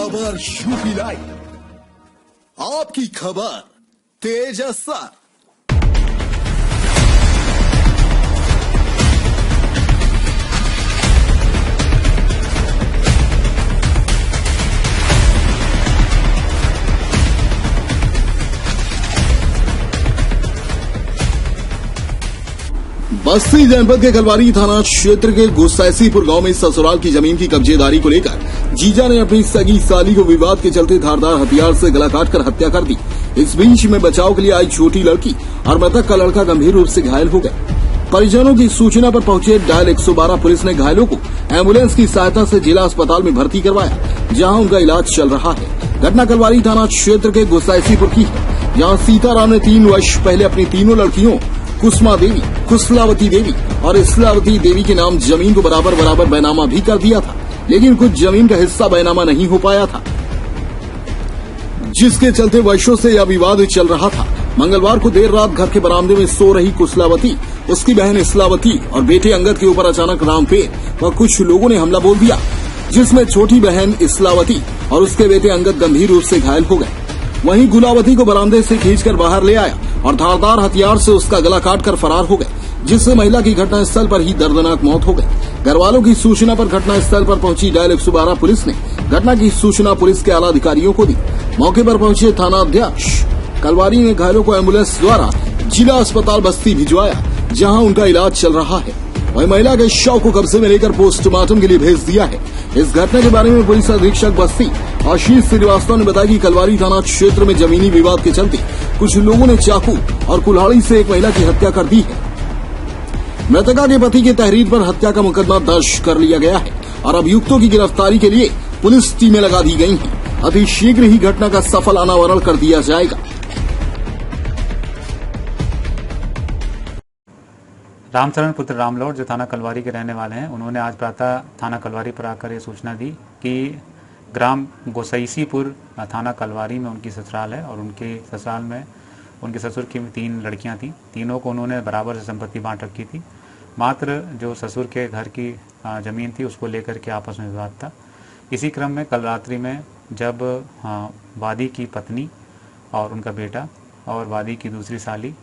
खबर UP live, आपकी खबर तेज असर। बस्ती जनपद के कलवारी थाना क्षेत्र के गुस्सैसीपुर गांव में ससुराल की जमीन की कब्जेदारी को लेकर जीजा ने अपनी सगी साली को विवाद के चलते धारदार हथियार से गला काटकर हत्या कर दी। इस बीच में बचाव के लिए आई छोटी लड़की और मृतक का लड़का गंभीर रूप से घायल हो गए। परिजनों की सूचना पर पहुंचे डायल 112 पुलिस ने घायलों को एम्बुलेंस की सहायता से जिला अस्पताल में भर्ती करवाया, जहां उनका इलाज चल रहा है। घटना कलवारी थाना क्षेत्र के गुस्सैसीपुर की है, जहां सीताराम ने 3 वर्ष पहले अपनी तीनों लड़कियों कुसुमा देवी, कुशलावती देवी और इस्लावती देवी के नाम जमीन को बराबर बैनामा भी कर दिया था, लेकिन कुछ जमीन का हिस्सा बैनामा नहीं हो पाया था, जिसके चलते वर्षों से यह विवाद चल रहा था। मंगलवार को देर रात घर के बरामदे में सो रही कुशलावती, उसकी बहन इस्लावती और बेटे अंगद के ऊपर अचानक रामफेर व कुछ लोगों ने हमला बोल दिया, जिसमें छोटी बहन इस्लावती और उसके बेटे अंगद गंभीर रूप से घायल हो गए। वहीं गुलावती को बरामदे से खींचकर बाहर ले आया और धारदार हथियार से उसका गला काटकर फरार हो गए, जिससे महिला की घटनास्थल पर ही दर्दनाक मौत हो गई। घरवालों की सूचना पर घटनास्थल पर पहुंची डायल 112 पुलिस ने घटना की सूचना पुलिस के आला अधिकारियों को दी। मौके पर पहुंचे थाना अध्यक्ष कलवारी ने घायलों को एम्बुलेंस द्वारा जिला अस्पताल बस्ती भिजवाया, जहां उनका इलाज चल रहा है। वही महिला के शव को कब्जे में लेकर पोस्टमार्टम के लिए भेज दिया है। इस घटना के बारे में पुलिस अधीक्षक बस्ती आशीष श्रीवास्तव ने बताया कि कलवारी थाना क्षेत्र में जमीनी विवाद के चलते कुछ लोगों ने चाकू और कुल्हाड़ी से एक महिला की हत्या कर दी है। मृतका के पति के तहरीर पर हत्या का मुकदमा दर्ज कर लिया गया है और अभियुक्तों की गिरफ्तारी के लिए पुलिस टीमें लगा दी गई हैं। अति शीघ्र ही घटना का सफल अनावरण कर दिया जाएगा। रामचरण पुत्र रामलौट जो थाना कलवारी के रहने वाले हैं, उन्होंने आज प्रातः थाना कलवारी पर आकर ये सूचना दी कि ग्राम गोसैसीपुर थाना कलवारी में उनकी ससुराल है और उनके ससुराल में उनके ससुर की 3 लड़कियां थीं। तीनों को उन्होंने बराबर से संपत्ति बांट रखी थी। मात्र जो ससुर के घर की ज़मीन थी उसको लेकर के आपस में विवाद था। इसी क्रम में कल रात्रि में जब वादी की पत्नी और उनका बेटा और वादी की दूसरी साली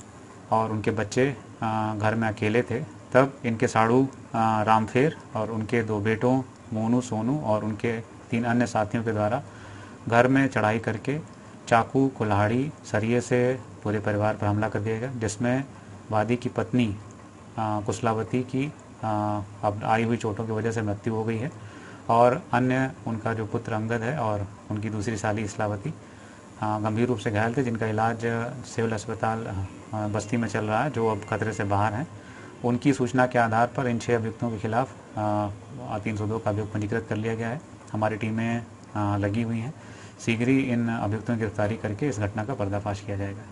और उनके बच्चे घर में अकेले थे, तब इनके साड़ू रामफेर और उनके 2 बेटों मोनू, सोनू और उनके 3 अन्य साथियों के द्वारा घर में चढ़ाई करके चाकू, कुल्हाड़ी, सरिये से पूरे परिवार पर हमला कर दिया गया, जिसमें वादी की पत्नी कुशलावती की अब आई हुई चोटों की वजह से मृत्यु हो गई है और अन्य उनका जो पुत्र अंगद है और उनकी दूसरी साली इस्लावती गंभीर रूप से घायल थे, जिनका इलाज सिविल अस्पताल बस्ती में चल रहा है, जो अब खतरे से बाहर हैं। उनकी सूचना के आधार पर इन 6 अभियुक्तों के खिलाफ 302 का अभियोग पंजीकृत कर लिया गया है। हमारी टीमें लगी हुई हैं। शीघ्र ही इन अभियुक्तों की गिरफ्तारी करके इस घटना का पर्दाफाश किया जाएगा।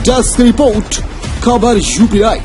डेस्क रिपोर्ट, खबर यूपी लाइव।